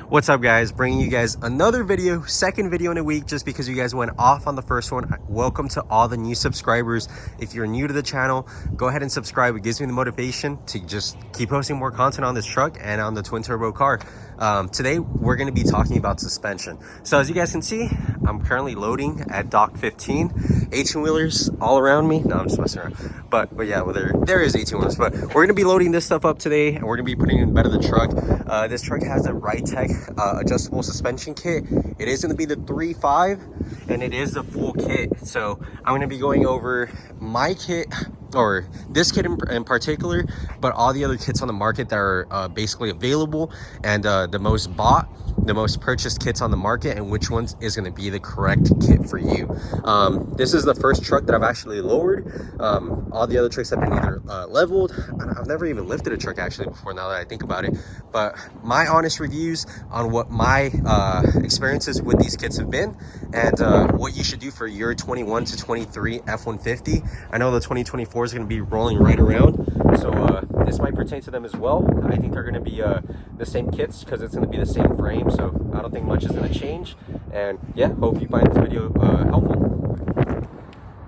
What's up, guys? Bringing you guys another video, second video in a week, just because you guys went off on the first one. Welcome to all the new subscribers. If you're new to the channel, go ahead and subscribe. It gives me the motivation to just keep posting more content on this truck and on the twin turbo car. Today we're going to be talking about suspension. So as you guys can see, I'm currently loading at dock 15. 18 wheelers all around me. No, I'm just messing around. But yeah, well, there is 18 wheelers. But we're going to be loading this stuff up today, and we're going to be putting it in the bed of the truck. This truck has a Ridetech adjustable suspension kit. It is going to be the 3.5, and it is the full kit. So I'm going to be going over my kit, or this kit in particular, but all the other kits on the market that are basically available, and the most bought, the most purchased kits on the market, and which ones is going to be the correct kit for you. This is the first truck that I've actually lowered. All the other trucks have been either leveled. I've never even lifted a truck actually before, now that I think about it. But my honest reviews on what my experiences with these kits have been, and what you should do for your 21 to 23 F150. I know the 2024 is going to be rolling right around, so this might pertain to them as well. I think they're going to be the same kits, because it's going to be the same frame, so I don't think much is going to change. And yeah, hope you find this video helpful.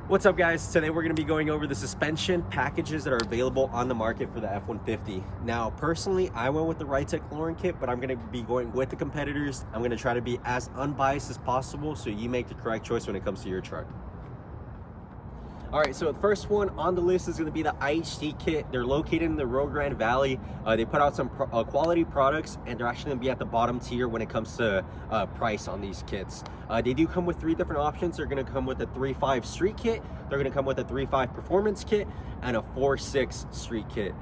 What's up, guys? Today we're going to be going over the suspension packages that are available on the market for the F150. Now, personally, I went with the Ridetech Link kit, but I'm going to be going with the competitors. I'm going to try to be as unbiased as possible so you make the correct choice when it comes to your truck. All right, so the first one on the list is going to be the IHC kit. They're located in the Rio Grande Valley. They put out some quality products, and they're actually going to be at the bottom tier when it comes to price on these kits. They do come with 3 different options. They're going to come with a 3.5 street kit, they're going to come with a 3.5 performance kit, and a 4.6 street kit.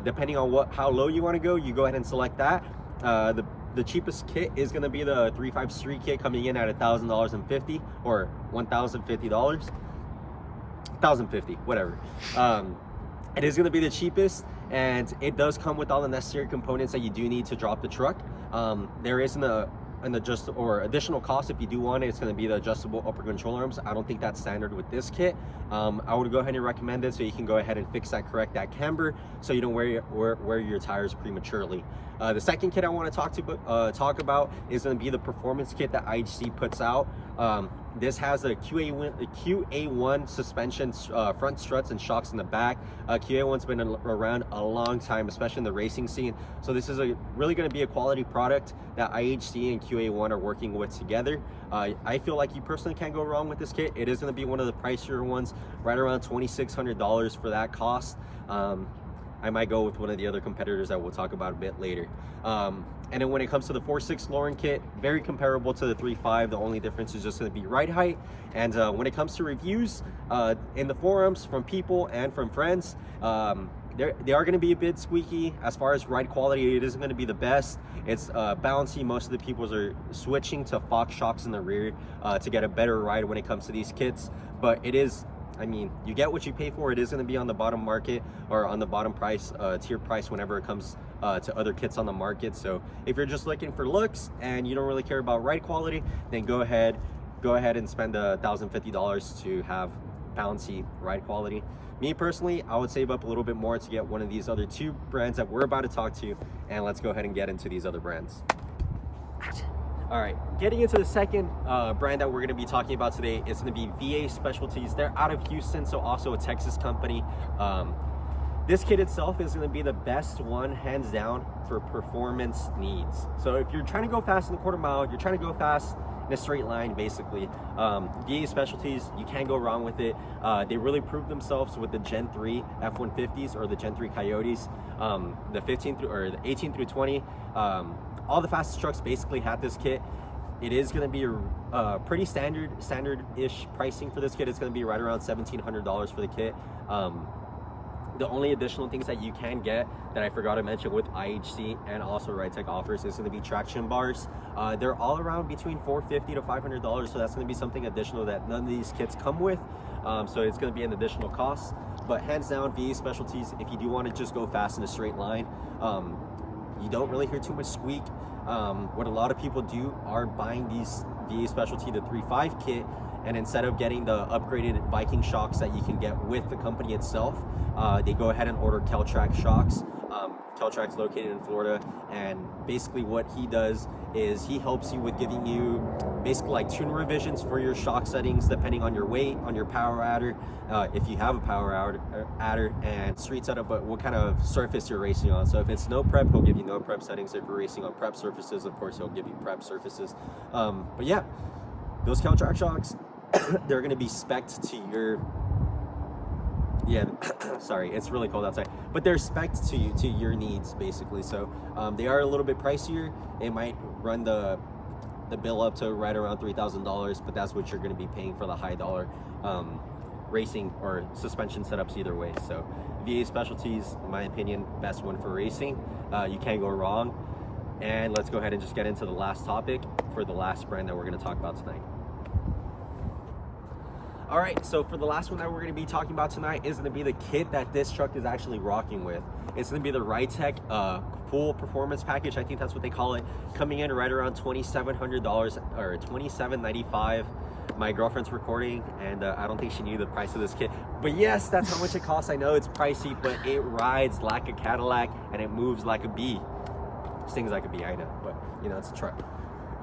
Depending on how low you want to go, you go ahead and select that. The cheapest kit is going to be the 3.5 street kit, coming in at $1,050 or $1,050. 1,050, whatever. It is going to be the cheapest, and it does come with all the necessary components that you do need to drop the truck. There is an additional cost if you do want it. It's going to be the adjustable upper control arms. I don't think that's standard with this kit. I would go ahead and recommend it, so you can go ahead and correct that camber, so you don't wear your tires prematurely. The second kit I want to talk about is going to be the performance kit that IHC puts out. This has a QA1 suspension, front struts and shocks in the back. QA1's been around a long time, especially in the racing scene. So this is really going to be a quality product that IHC and QA1 are working with together. I feel like you personally can't go wrong with this kit. It is going to be one of the pricier ones, right around $2,600 for that cost. I might go with one of the other competitors that we'll talk about a bit later. And then when it comes to the 4.6 Lowering kit, very comparable to the 3.5. The only difference is just going to be ride height. And when it comes to reviews in the forums from people and from friends, they are going to be a bit squeaky. As far as ride quality, it isn't going to be the best. It's bouncy. Most of the people are switching to Fox shocks in the rear to get a better ride when it comes to these kits. But it is, I mean, you get what you pay for. It is going to be on the bottom market, or on the bottom price, tier price, whenever it comes to other kits on the market. So if you're just looking for looks and you don't really care about ride quality, then go ahead and spend $1,050 to have bouncy ride quality. Me personally, I would save up a little bit more to get one of these other 2 brands that we're about to talk to, and let's go ahead and get into these other brands. All right, getting into the second brand that we're going to be talking about today is going to be VAS Specialties. They're out of Houston, so also a Texas company. This kit itself is going to be the best one, hands down, for performance needs. So if you're trying to go fast in the quarter mile, you're trying to go fast in a straight line, basically, VAS Specialties, you can't go wrong with it. They really proved themselves with the Gen 3 F150s, or the Gen 3 Coyotes, the 18 through 20. All the fastest trucks basically had this kit. It is going to be a pretty standard-ish pricing for this kit. It's going to be right around $1,700 for the kit. The only additional things that you can get that I forgot to mention with IHC and also Ridetech offers is going to be traction bars. They're all around between $450 to $500, so that's going to be something additional that none of these kits come with. So it's going to be an additional cost. But hands down, VAS Specialties, if you do want to just go fast in a straight line, you don't really hear too much squeak. What a lot of people do are buying these VAS Specialty, the 3.5 kit, and instead of getting the upgraded Viking shocks that you can get with the company itself, they go ahead and order Keltrack shocks. Keltrack's located in Florida. and basically what he does is he helps you with giving you basically like tune revisions for your shock settings depending on your weight, on your power adder, if you have a power adder, and street setup, but what kind of surface you're racing on. So if it's no prep, he'll give you no prep settings. If you're racing on prep surfaces, of course he'll give you prep surfaces. But yeah, those Caltrack shocks, they're going to be spec'd to your, sorry, it's really cold outside, but they're spec'd to your needs basically. So they are a little bit pricier. It might run the bill up to right around $3,000, but that's what you're going to be paying for the high dollar racing or suspension setups either way. So VAS Specialties, in my opinion, best one for racing. You can't go wrong. And let's go ahead and just get into the last topic for the last brand that we're going to talk about tonight. All right, so for the last one that we're going to be talking about tonight is going to be the kit that this truck is actually rocking with. It's going to be the Ridetech full performance package. I think that's what they call it, coming in right around $2,700 or $2,795. My girlfriend's recording, and I don't think she knew the price of this kit, but yes, that's how much it costs. I know it's pricey, but it rides like a Cadillac and it moves like a bee. Stings like a bee, I know, but you know, it's a truck.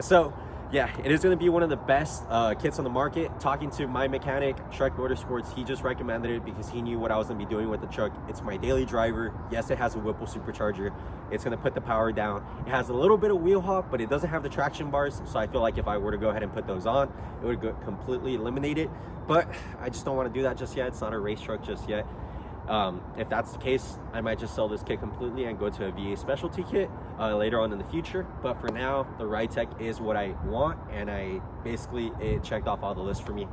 So yeah, it is going to be one of the best kits on the market. Talking to my mechanic, Shrek Motorsports, he just recommended it because he knew what I was going to be doing with the truck. It's my daily driver. Yes, it has a Whipple supercharger. It's going to put the power down. It has a little bit of wheel hop, but it doesn't have the traction bars. So I feel like if I were to go ahead and put those on, it would completely eliminate it. But I just don't want to do that just yet. It's not a race truck just yet. If that's the case, I might just sell this kit completely and go to a VAS specialty kit later on in the future. But for now, the Ridetech is what I want, and it checked off all the lists for me.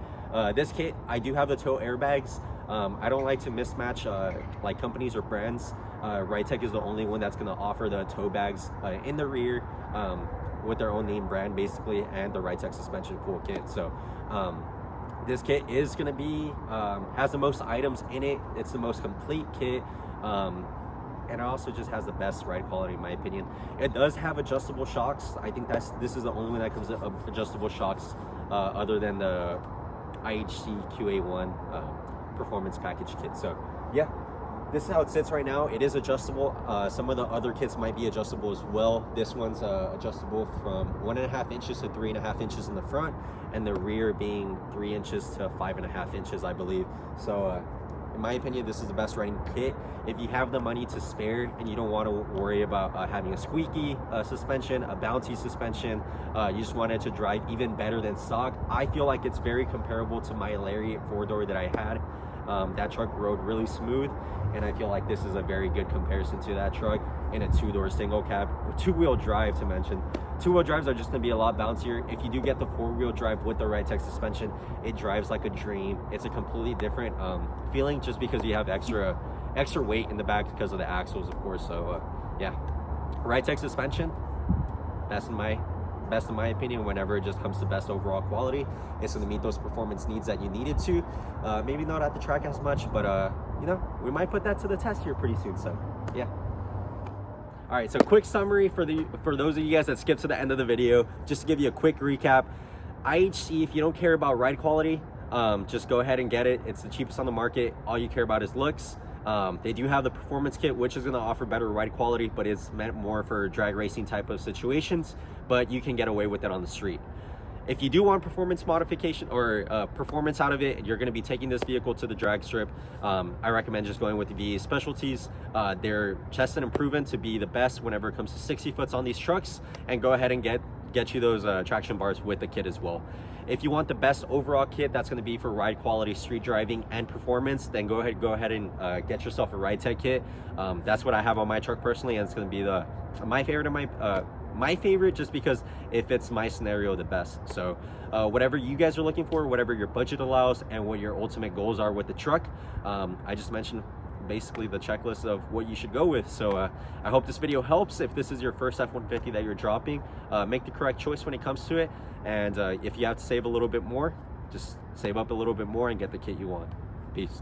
This kit, I do have the tow airbags. I don't like to mismatch like companies or brands. Ridetech is the only one that's going to offer the tow bags in the rear with their own name brand basically, and the Ridetech suspension full kit. So this kit is going to be has the most items in it. It's the most complete kit, and it also just has the best ride quality in my opinion. It does have adjustable shocks. I think this is the only one that comes with adjustable shocks other than the IHC QA1 performance package kit. So yeah, this is how it sits right now. It is adjustable. Some of the other kits might be adjustable as well. This one's adjustable from 1.5 inches to 3.5 inches in the front, and the rear being 3 inches to 5.5 inches, I believe. So in my opinion, this is the best riding kit. If you have the money to spare and you don't want to worry about having a squeaky suspension, a bouncy suspension, you just want it to drive even better than stock, I feel like it's very comparable to my Lariat 4-door that I had. That truck rode really smooth, and I feel like this is a very good comparison to that truck in a 2-door single cab, 2-wheel drive to mention. 2-wheel drives are just going to be a lot bouncier. If you do get the 4-wheel drive with the Ridetech suspension, it drives like a dream. It's a completely different feeling just because you have extra weight in the back because of the axles, of course. So yeah, Ridetech suspension, best in my opinion. Whenever it just comes to best overall quality, it's going to meet those performance needs that you needed to. Maybe not at the track as much, but you know, we might put that to the test here pretty soon. So yeah. All right, so quick summary for those of you guys that skipped to the end of the video, just to give you a quick recap. IHC, if you don't care about ride quality, just go ahead and get it. It's the cheapest on the market. All you care about is looks. They do have the performance kit, which is going to offer better ride quality, but it's meant more for drag racing type of situations, but you can get away with it on the street. If you do want performance modification or performance out of it, you're going to be taking this vehicle to the drag strip, I recommend just going with the VAS Specialties. They're tested and proven to be the best whenever it comes to 60 foots on these trucks, and go ahead and get you those traction bars with the kit as well. If you want the best overall kit that's going to be for ride quality, street driving, and performance, then go ahead and get yourself a Ridetech kit. That's what I have on my truck personally, and it's going to be my favorite of my favorite just because it fits my scenario the best. So whatever you guys are looking for, whatever your budget allows, and what your ultimate goals are with the truck, I just mentioned basically the checklist of what you should go with. So I hope this video helps. If this is your first F150 that you're dropping, make the correct choice when it comes to it. And if you have to save a little bit more, just save up a little bit more and get the kit you want. Peace.